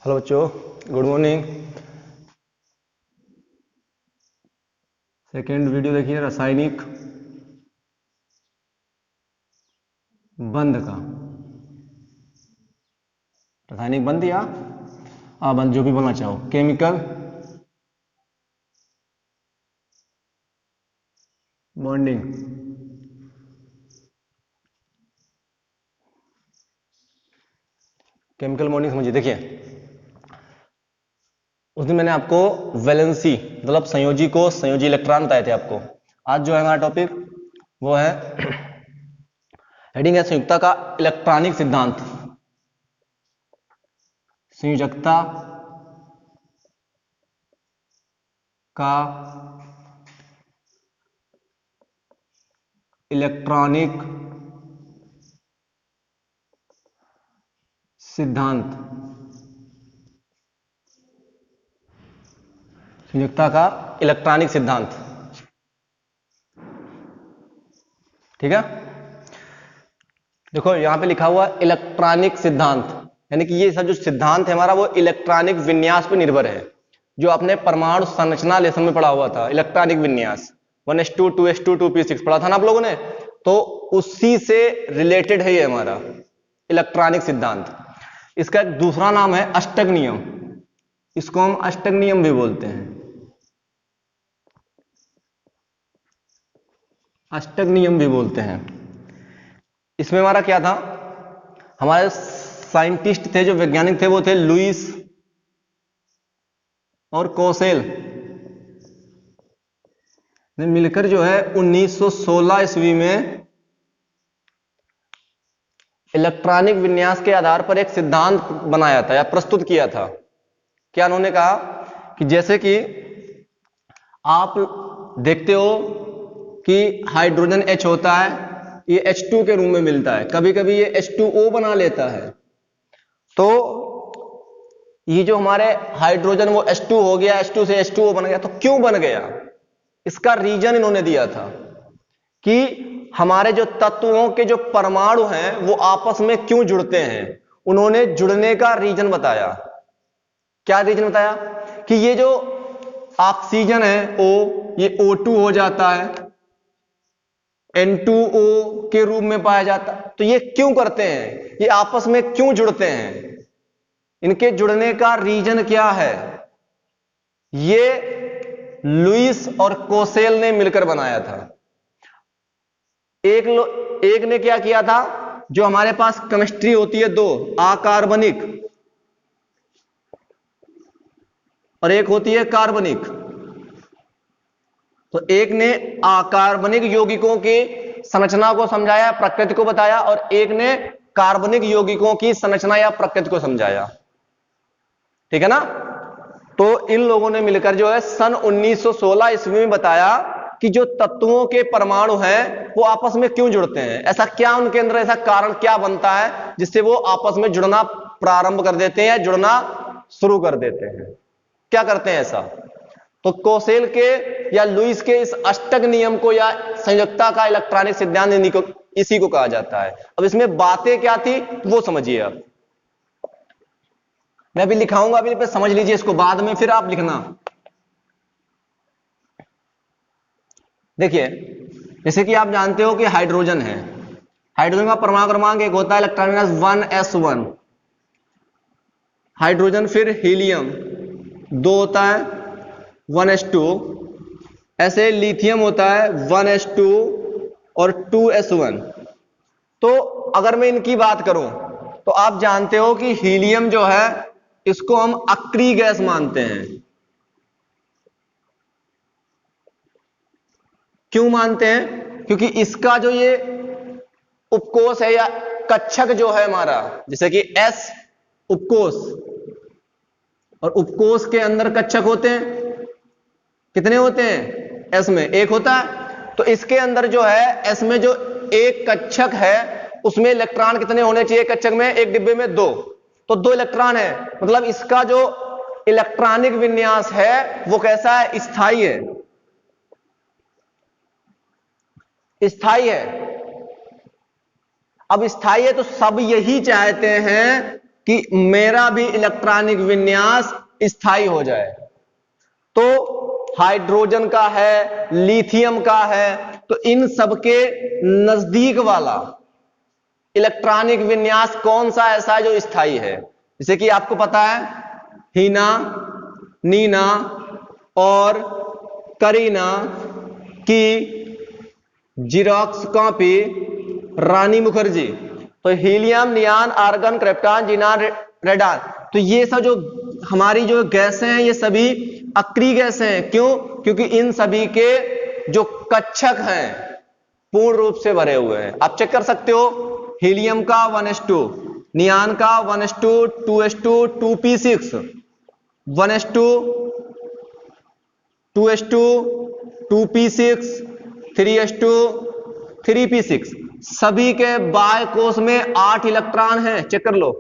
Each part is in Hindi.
हेलो बच्चों, गुड मॉर्निंग। सेकेंड वीडियो देखिए रासायनिक बंध का। रासायनिक बंध या बंध, जो भी बोलना चाहो। Chemical bonding. केमिकल बॉन्डिंग समझिए। देखिए, उस दिन मैंने आपको वैलेंसी मतलब संयोजी को संयोजी इलेक्ट्रॉन बताए थे आपको। आज जो है हमारा टॉपिक वो है हेडिंग है संयुक्ता का इलेक्ट्रॉनिक सिद्धांत। संयोजकता का इलेक्ट्रॉनिक सिद्धांत। संयुक्ता का इलेक्ट्रॉनिक सिद्धांत, ठीक है। देखो यहां पे लिखा हुआ इलेक्ट्रॉनिक सिद्धांत, यानी कि ये सब जो सिद्धांत है हमारा वो इलेक्ट्रॉनिक विन्यास पर निर्भर है, जो अपने परमाणु संरचना लेसन में पढ़ा हुआ था। इलेक्ट्रॉनिक विन्यास 1s2 2s2 2p6 पढ़ा था ना आप लोगों ने, तो उसी से रिलेटेड है ये हमारा इलेक्ट्रॉनिक सिद्धांत। इसका एक दूसरा नाम है अष्टक नियम। इसको हम अष्टक नियम भी बोलते हैं। अष्टक नियम भी बोलते हैं। इसमें हमारा क्या था, हमारे साइंटिस्ट थे, जो वैज्ञानिक थे, वो थे लुईस और कोसेल ने मिलकर जो है 1916 ईस्वी में इलेक्ट्रॉनिक विन्यास के आधार पर एक सिद्धांत बनाया था या प्रस्तुत किया था। क्या उन्होंने कहा कि जैसे कि आप देखते हो कि हाइड्रोजन H होता है, ये H2 के रूप में मिलता है, कभी कभी ये H2O बना लेता है। तो ये जो हमारे हाइड्रोजन वो H2 हो गया, H2 से H2O बन गया, तो क्यों बन गया? इसका रीजन इन्होंने दिया था कि हमारे जो तत्वों के जो परमाणु हैं वो आपस में क्यों जुड़ते हैं। उन्होंने जुड़ने का रीजन बताया। क्या रीजन बताया? कि ये जो ऑक्सीजन है O, ये O2 हो जाता है, N2O के रूप में पाया जाता है। तो ये क्यों करते हैं, ये आपस में क्यों जुड़ते हैं, इनके जुड़ने का रीजन क्या है? ये लुईस और कोसेल ने मिलकर बनाया था। एक ने क्या किया था, जो हमारे पास केमिस्ट्री होती है दो, अकार्बनिक और एक होती है कार्बनिक। तो एक ने अकार्बनिक यौगिकों की संरचना को समझाया, प्रकृति को बताया, और एक ने कार्बनिक यौगिकों की संरचना या प्रकृति को समझाया, ठीक है ना। तो इन लोगों ने मिलकर जो है सन 1916 ईस्वी में बताया कि जो तत्वों के परमाणु हैं वो आपस में क्यों जुड़ते हैं, ऐसा क्या उनके अंदर ऐसा कारण क्या बनता है जिससे वो आपस में जुड़ना प्रारंभ कर देते हैं या जुड़ना शुरू कर देते हैं। क्या करते हैं ऐसा? तो कोसेल के या लुईस के इस अष्टक नियम को या संयुक्ता का इलेक्ट्रॉनिक सिद्धांत इसी को कहा जाता है। अब इसमें बातें क्या थी वो समझिए आप। मैं भी लिखाऊंगा, अभी पे समझ लीजिए इसको, बाद में फिर आप लिखना। देखिए, जैसे कि आप जानते हो कि हाइड्रोजन है, हाइड्रोजन का परमाणु क्रमांक एक होता है इलेक्ट्रॉन 1s1 हाइड्रोजन। फिर हीलियम 2 होता है 1s2। ऐसे लिथियम होता है 1s2 और 2s1। तो अगर मैं इनकी बात करूं तो आप जानते हो कि हीलियम जो है इसको हम अक्रिय गैस मानते हैं। क्यों मानते हैं? क्योंकि इसका जो ये उपकोष है या कक्षक जो है हमारा, जैसे कि S उपकोष, और उपकोष के अंदर कक्षक होते हैं, कितने होते हैं? S में एक होता है। तो इसके अंदर जो है S में जो एक कक्षक है उसमें इलेक्ट्रॉन कितने होने चाहिए कक्षक में? एक डिब्बे में 2, तो 2 इलेक्ट्रॉन है। मतलब इसका जो इलेक्ट्रॉनिक विन्यास है वो कैसा है? स्थायी है, स्थायी है। अब स्थायी है तो सब यही चाहते हैं कि मेरा भी इलेक्ट्रॉनिक विन्यास स्थायी हो जाए। तो हाइड्रोजन का है, लिथियम का है, तो इन सबके नजदीक वाला इलेक्ट्रॉनिक विन्यास कौन सा ऐसा है जो स्थायी है? जैसे कि आपको पता है हीना, नीना और करीना की जिरोक्स कॉपी रानी मुखर्जी। तो helium, नियान, argon, krypton, xenon, radon, तो ये सब जो हमारी जो गैसें हैं ये सभी अक्रिय गैसें हैं। क्यों? क्योंकि इन सभी के जो कक्षक हैं पूर्ण रूप से भरे हुए हैं। आप चेक कर सकते हो, हीलियम का 1s2, नियान का 1s2, 2s2, 2p6, 1s2, 2s2, 2p6, 3s2, 3p6, सभी के बाह्य कोश में 8 इलेक्ट्रॉन हैं। चेक कर लो,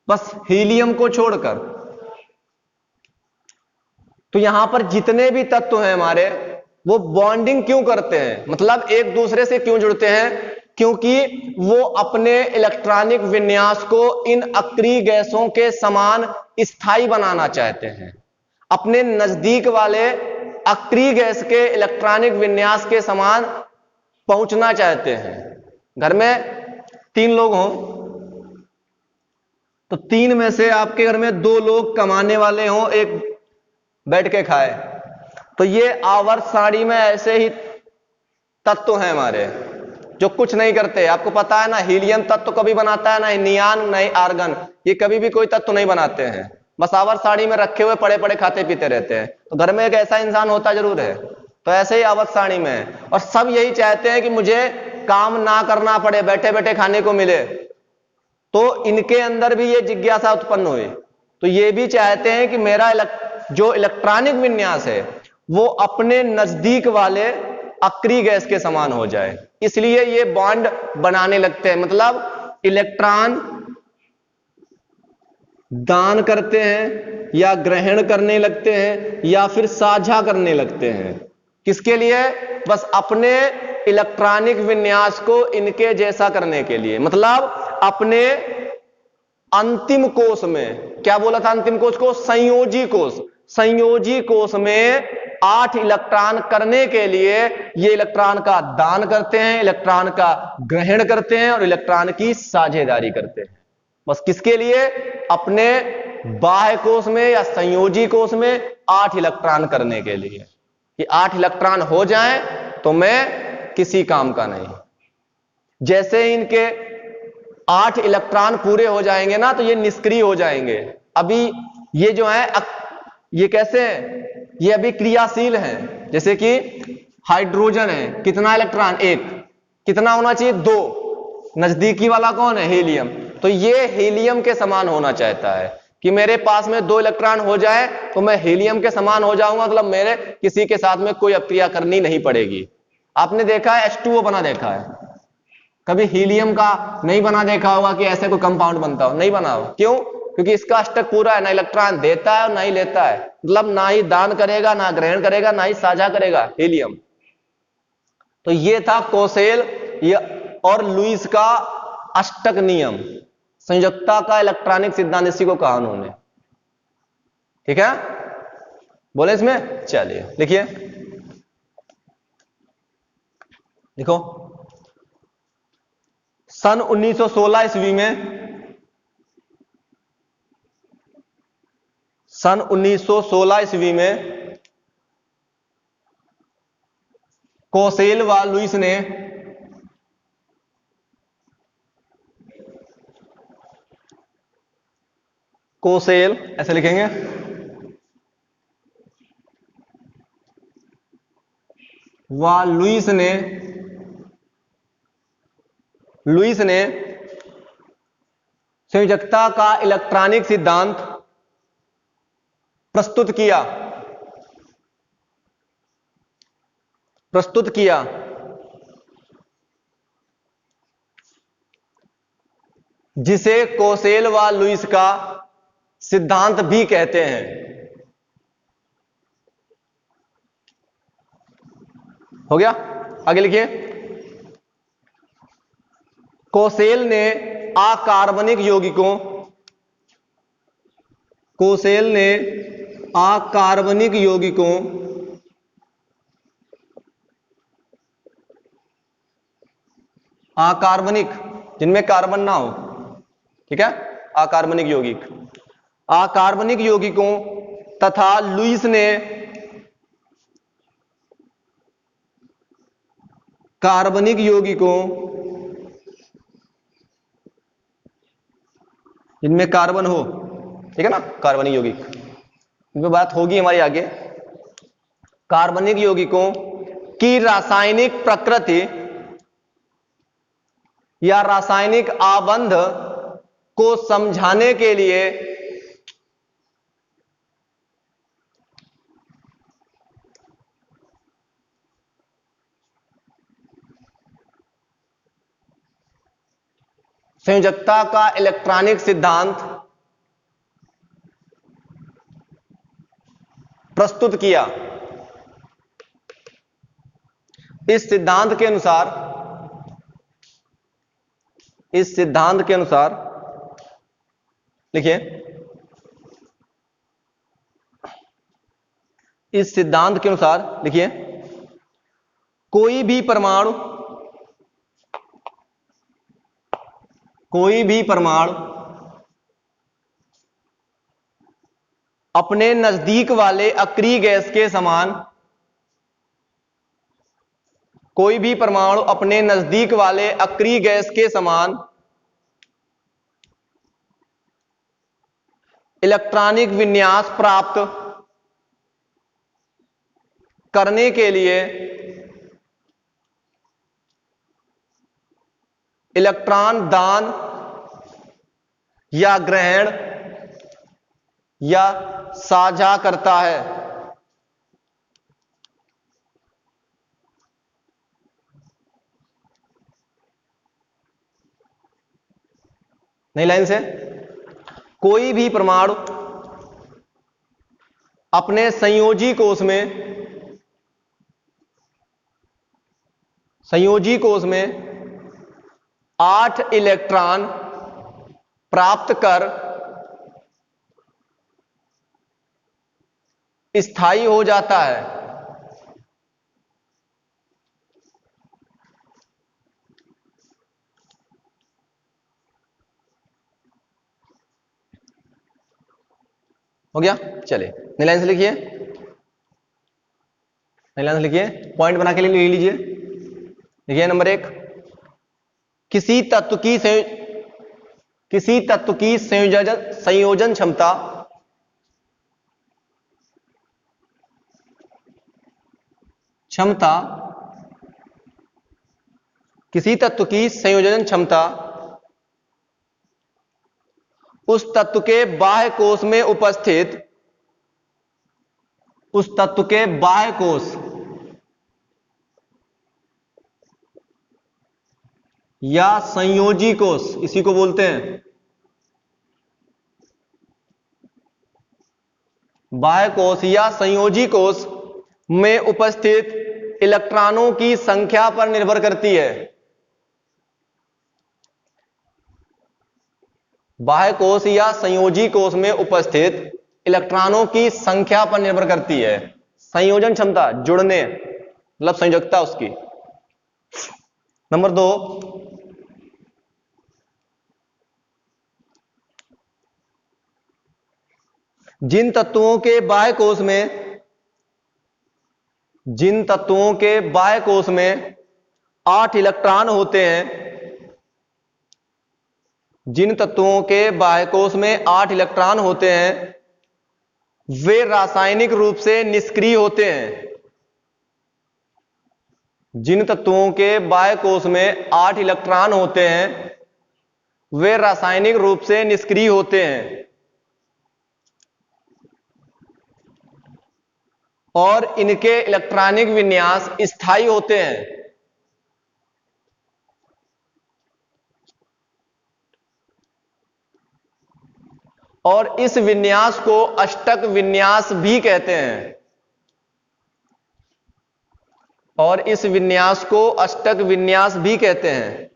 बस हीलियम को छोड़कर। तो यहां पर जितने भी तत्व हैं हमारे, वो बॉन्डिंग क्यों करते हैं, मतलब एक दूसरे से क्यों जुड़ते हैं? क्योंकि वो अपने इलेक्ट्रॉनिक विन्यास को इन अक्रिय गैसों के समान स्थायी बनाना चाहते हैं, अपने नजदीक वाले अक्रिय गैस के इलेक्ट्रॉनिक विन्यास के समान पहुंचना चाहते हैं। घर में 3 लोग हों तो 3 में से आपके घर में 2 लोग कमाने वाले हों, एक बैठ के खाए, तो ये आवर्त सारणी में ऐसे ही तत्व हैं हमारे जो कुछ नहीं करते। आपको पता है ना, हीलियम तत्व कभी बनाता है ना नियान, नहीं आर्गन, ये कभी भी कोई तत्व नहीं बनाते हैं, बस आवर्त सारणी में रखे हुए पड़े पड़े खाते पीते रहते हैं। तो घर में एक ऐसा इंसान होता जरूर है। तो ऐसे ही आवर्त सारणी में है, और सब यही चाहते हैं कि मुझे काम ना करना पड़े, बैठे बैठे खाने को मिले। तो इनके अंदर भी ये जिज्ञासा उत्पन्न हुई, तो ये भी चाहते हैं कि मेरा जो इलेक्ट्रॉनिक विन्यास है वो अपने नजदीक वाले अक्रिय गैस के समान हो जाए, इसलिए ये बॉन्ड बनाने लगते हैं। मतलब इलेक्ट्रॉन दान करते हैं या ग्रहण करने लगते हैं या फिर साझा करने लगते हैं। किसके लिए? बस अपने इलेक्ट्रॉनिक विन्यास को इनके जैसा करने के लिए। मतलब अपने अंतिम कोश में, क्या बोला था अंतिम कोश को? संयोजी कोश। संयोजी कोश में 8 इलेक्ट्रॉन करने के लिए ये इलेक्ट्रॉन का दान करते हैं, इलेक्ट्रॉन का ग्रहण करते हैं और इलेक्ट्रॉन की साझेदारी करते हैं। बस किसके लिए? अपने बाह्य कोश में या संयोजी कोश में 8 इलेक्ट्रॉन करने के लिए, कि 8 इलेक्ट्रॉन हो जाएं तो मैं किसी काम का नहीं। जैसे ही इनके 8 इलेक्ट्रॉन पूरे हो जाएंगे ना, तो ये निष्क्रिय हो जाएंगे। अभी ये जो है ये कैसे हैं? ये अभी क्रियाशील हैं। जैसे कि हाइड्रोजन है, कितना इलेक्ट्रॉन? 1। कितना होना चाहिए? 2। नजदीकी वाला कौन है? हीलियम। तो ये हीलियम के समान होना चाहता है कि मेरे पास में 2 इलेक्ट्रॉन हो जाए तो मैं हीलियम के समान हो जाऊंगा, मतलब मेरे किसी के साथ में कोई अपक्रिया करनी नहीं पड़ेगी। आपने देखा है H2O बना देखा है? कभी हीलियम का नहीं बना देखा होगा कि ऐसे कोई कंपाउंड बनता हो, नहीं बना हो। क्यों? क्योंकि इसका अष्टक पूरा है, ना इलेक्ट्रॉन देता है और ना ही लेता है, मतलब ना ही दान करेगा, ना ग्रहण करेगा, ना ही साझा करेगा हीलियम। तो ये था कोसेल और लुईस का अष्टक नियम, संयोजकता का इलेक्ट्रॉनिक सिद्धांत, इसी को कहा उन्होंने। ठीक है, बोले इसमें? चलिए लिखिए, लिखो। सन 1916 ईस्वी में, सन 1916 ईस्वी में कोसेल व लुईस ने कोसेल ऐसे लिखेंगे, व लुईस ने संयोजकता का इलेक्ट्रॉनिक सिद्धांत प्रस्तुत किया। जिसे कोसेल व लुईस का सिद्धांत भी कहते हैं। हो गया? आगे लिखिए। कोसेल ने अकार्बनिक यौगिकों कोसेल ने अकार्बनिक यौगिकों अकार्बनिक जिनमें कार्बन ना हो, ठीक है, अकार्बनिक यौगिक, अकार्बनिक यौगिकों तथा लुईस ने कार्बनिक यौगिकों जिनमें कार्बन हो, ठीक है ना, कार्बनिक यौगिक, इन पे बात होगी हमारी आगे। कार्बनिक यौगिकों की रासायनिक प्रकृति या रासायनिक आबंध को समझाने के लिए संयोजकता का इलेक्ट्रॉनिक सिद्धांत प्रस्तुत किया। इस सिद्धांत के अनुसार लिखिए, इस सिद्धांत के अनुसार लिखिए, कोई भी परमाणु अपने नजदीक वाले अक्रिय गैस के समान, कोई भी परमाणु अपने नजदीक वाले अक्रिय गैस के समान इलेक्ट्रॉनिक विन्यास प्राप्त करने के लिए इलेक्ट्रॉन दान या ग्रहण या साझा करता है। नई लाइन से, कोई भी परमाणु अपने संयोजी कोष में 8 इलेक्ट्रॉन प्राप्त कर स्थायी हो जाता है। हो गया, चलिए नई लाइन से लिखिए, पॉइंट बना के ले लीजिए। देखिए नंबर 1, किसी तत्व की संयोजन क्षमता किसी तत्व की संयोजन क्षमता उस तत्व के बाह्य कोश में उपस्थित या संयोजी कोश, इसी को बोलते हैं बाह्य कोश या संयोजी कोश में उपस्थित इलेक्ट्रॉनों की संख्या पर निर्भर करती है। बाह्य कोश या संयोजी कोश में उपस्थित इलेक्ट्रॉनों की संख्या पर निर्भर करती है। संयोजन क्षमता, जुड़ने मतलब संयोजकता उसकी। नंबर 2, जिन तत्वों के बाह्य कोश में 8 इलेक्ट्रॉन होते हैं, जिन तत्वों के बाह्य कोश में 8 इलेक्ट्रॉन होते हैं वे रासायनिक रूप से निष्क्रिय होते हैं। जिन तत्वों के बाह्य कोश में 8 इलेक्ट्रॉन होते हैं वे रासायनिक रूप से निष्क्रिय होते हैं और इनके इलेक्ट्रॉनिक विन्यास स्थायी होते हैं। और इस विन्यास को अष्टक विन्यास भी कहते हैं।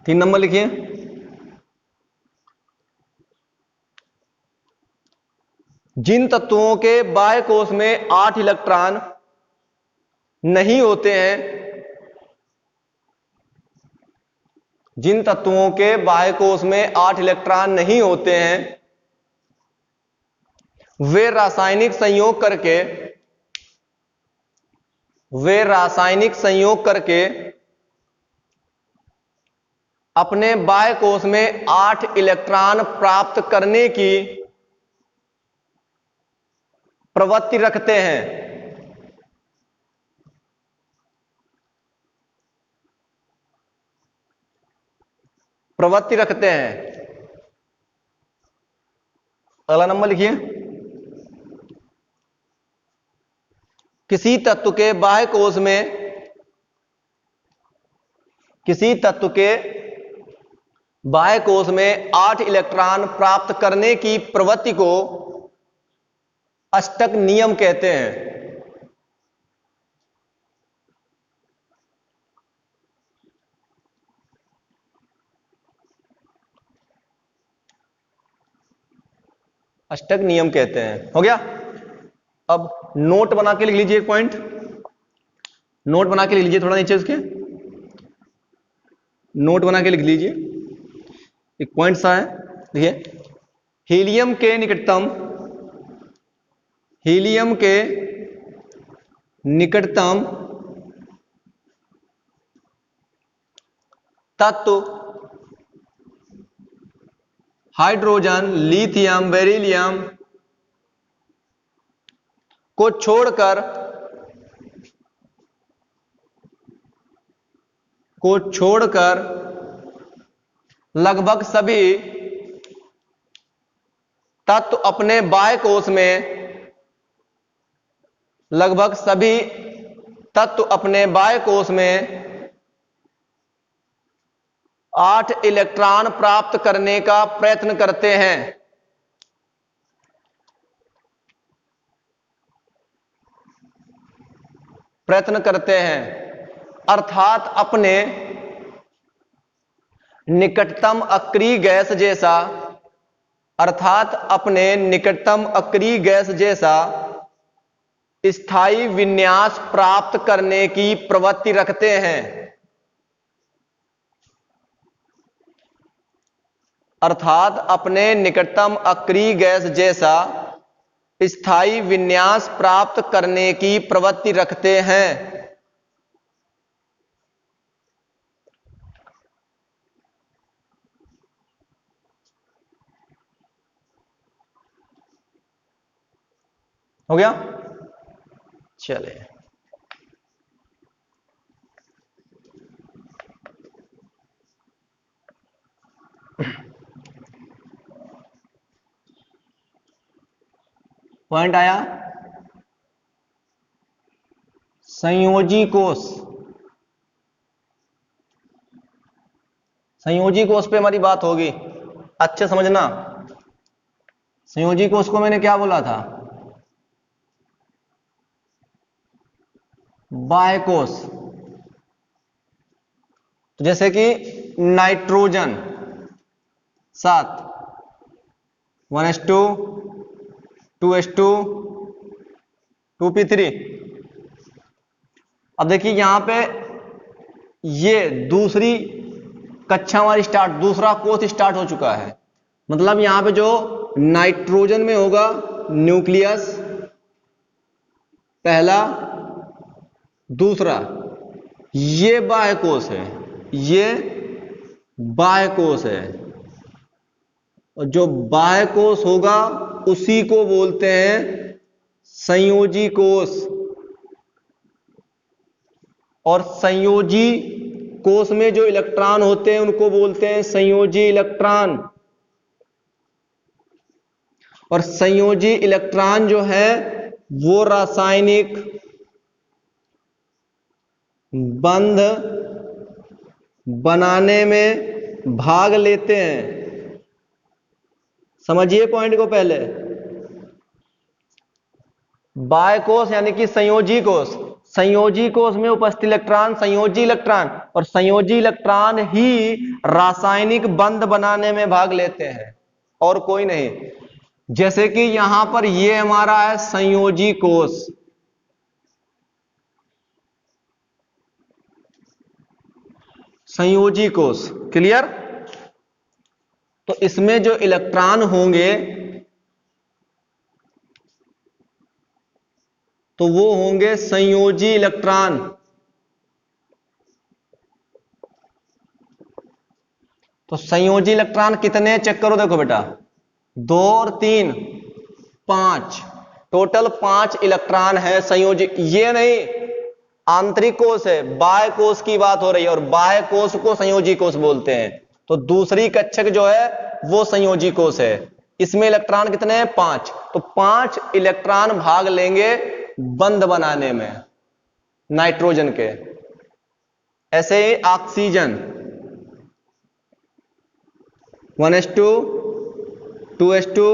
3 नंबर लिखिए। जिन तत्वों के बाह्य कोश में 8 इलेक्ट्रॉन नहीं होते हैं, जिन तत्वों के बाह्य कोश में 8 इलेक्ट्रॉन नहीं होते हैं, वे रासायनिक संयोग करके अपने बाह्य कोश में 8 इलेक्ट्रॉन प्राप्त करने की प्रवृत्ति रखते हैं। अगला नंबर लिखिए। किसी तत्व के बाह्य कोश में 8 इलेक्ट्रॉन प्राप्त करने की प्रवृत्ति को अष्टक नियम कहते हैं। अष्टक नियम कहते हैं। हो गया। अब नोट बना के लिख लीजिए, एक पॉइंट नोट बना के लिख लीजिए, थोड़ा नीचे उसके नोट बना के लिख लीजिए। एक पॉइंट सा है, देखिए। हीलियम के निकटतम तत्व हाइड्रोजन, लिथियम, बेरिलियम को छोड़कर लगभग सभी तत्व अपने बाह्य कोश में 8 इलेक्ट्रॉन प्राप्त करने का प्रयत्न करते हैं। अर्थात अपने निकटतम अक्रिय गैस जैसा स्थायी विन्यास प्राप्त करने की प्रवृत्ति रखते हैं। अर्थात अपने निकटतम अक्रिय गैस जैसा स्थायी विन्यास प्राप्त करने की प्रवृत्ति रखते हैं। हो गया। चले, पॉइंट आया। संयोजी कोष पे हमारी बात होगी, अच्छे समझना। संयोजी कोष को मैंने क्या बोला था? बाह्य कोष। तो जैसे कि नाइट्रोजन 7 1s2 2s2 2p3। अब देखिए यहां पे ये दूसरी कक्षा हमारी दूसरा कोष स्टार्ट हो चुका है। मतलब यहां पे जो नाइट्रोजन में होगा न्यूक्लियस पहला, दूसरा, ये बाह्य कोष है, ये बाह्य कोष है। और जो बाह्य कोष होगा उसी को बोलते हैं संयोजी कोष। और संयोजी कोष में जो इलेक्ट्रॉन होते हैं उनको बोलते हैं संयोजी इलेक्ट्रॉन। और संयोजी इलेक्ट्रॉन जो है वो रासायनिक बंध बनाने में भाग लेते हैं। समझिए पॉइंट को पहले। बाह्य कोष यानी कि संयोजी कोष, संयोजी कोष में उपस्थित इलेक्ट्रॉन संयोजी इलेक्ट्रॉन, और संयोजी इलेक्ट्रॉन ही रासायनिक बंध बनाने में भाग लेते हैं और कोई नहीं। जैसे कि यहां पर ये हमारा है संयोजी कोष, संयोजी कोष, क्लियर। तो इसमें जो इलेक्ट्रॉन होंगे तो वो होंगे संयोजी इलेक्ट्रॉन। तो संयोजी इलेक्ट्रॉन कितने चेक करो, देखो बेटा, 2 और 3 5, टोटल 5 इलेक्ट्रॉन है संयोजी। ये नहीं आंतरिक कोष है, बाह्य कोष की बात हो रही है, और बाह्य कोष को संयोजी कोष बोलते हैं। तो दूसरी कक्षक जो है वो संयोजी कोष है। इसमें इलेक्ट्रॉन कितने हैं? 5। तो 5 इलेक्ट्रॉन भाग लेंगे बंध बनाने में नाइट्रोजन के। ऐसे ही ऑक्सीजन 1s2 2s2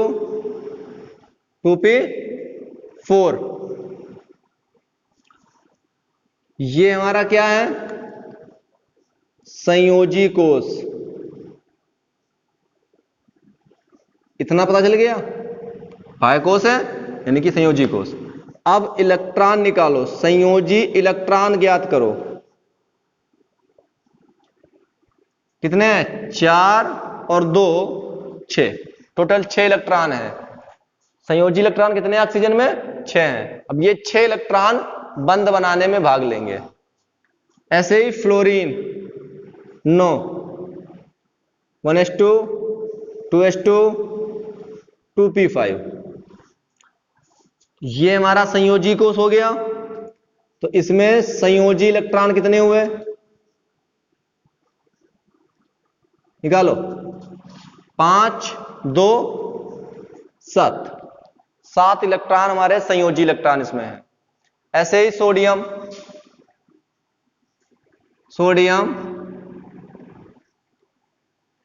2p4, ये हमारा क्या है? संयोजी कोष। इतना पता चल गया, बाह्य कोष है यानी कि संयोजी कोष। अब इलेक्ट्रॉन निकालो, संयोजी इलेक्ट्रॉन ज्ञात करो। कितने हैं? 4 और 2 6, टोटल 6 इलेक्ट्रॉन है। संयोजी इलेक्ट्रॉन कितने हैं ऑक्सीजन में? 6 हैं। अब ये 6 इलेक्ट्रॉन बंध बनाने में भाग लेंगे। ऐसे ही फ्लोरीन 9 1s2 2s2 2p5, ये हमारा संयोजी कोष हो गया। तो इसमें संयोजी इलेक्ट्रॉन कितने हुए? निकालो। 5 2 7, 7 इलेक्ट्रॉन हमारे संयोजी इलेक्ट्रॉन इसमें है। ऐसे ही sodium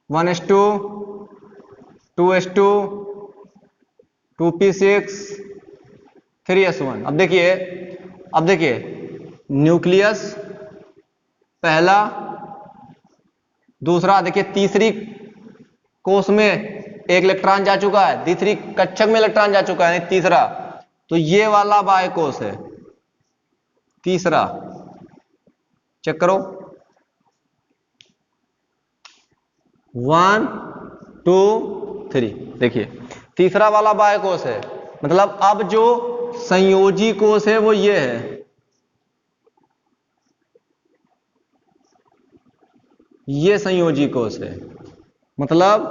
1s2 2s2 2p6 3s1। अब देखिए न्यूक्लियस पहला, दूसरा, देखिए तीसरी कोष में एक इलेक्ट्रॉन जा चुका है, तीसरी कक्षक में इलेक्ट्रॉन जा चुका है, तीसरा। तो ये वाला बाह्य कोष है, तीसरा। चेक करो 1 2 3, देखिए तीसरा वाला बाह्य कोष है। मतलब अब जो संयोजी कोष है वो ये है, ये संयोजी कोष है। मतलब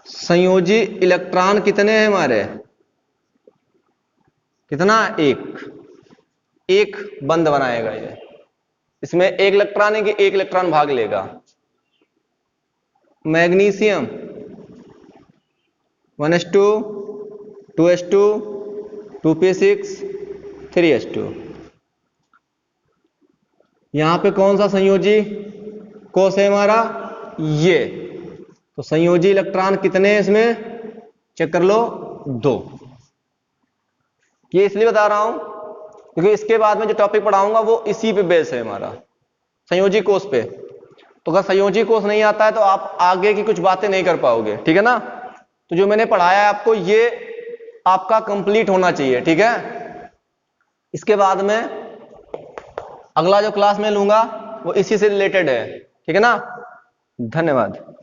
संयोजी इलेक्ट्रॉन कितने हैं हमारे? कितना? एक बंध बनाएगा ये। इसमें एक इलेक्ट्रॉन है कि एक इलेक्ट्रॉन भाग लेगा। Magnesium 1s2 2s2 2p6 3s2, यहां पे कौन सा संयोजी कोष है हमारा? ये। तो संयोजी इलेक्ट्रॉन कितने हैं इसमें? चेक कर लो, 2। ये इसलिए बता रहा हूं क्योंकि इसके बाद में जो टॉपिक पढ़ाऊंगा वो इसी पे बेस है हमारा, संयोजी कोष पे। तो अगर संयोजी कोष नहीं आता है तो आप आगे की कुछ बातें नहीं कर पाओगे, ठीक है ना। तो जो मैंने पढ़ाया है आपको, ये आपका कंप्लीट होना चाहिए, ठीक है। इसके बाद में अगला जो क्लास में लूंगा वो इसी से रिलेटेड है, ठीक है ना। धन्यवाद।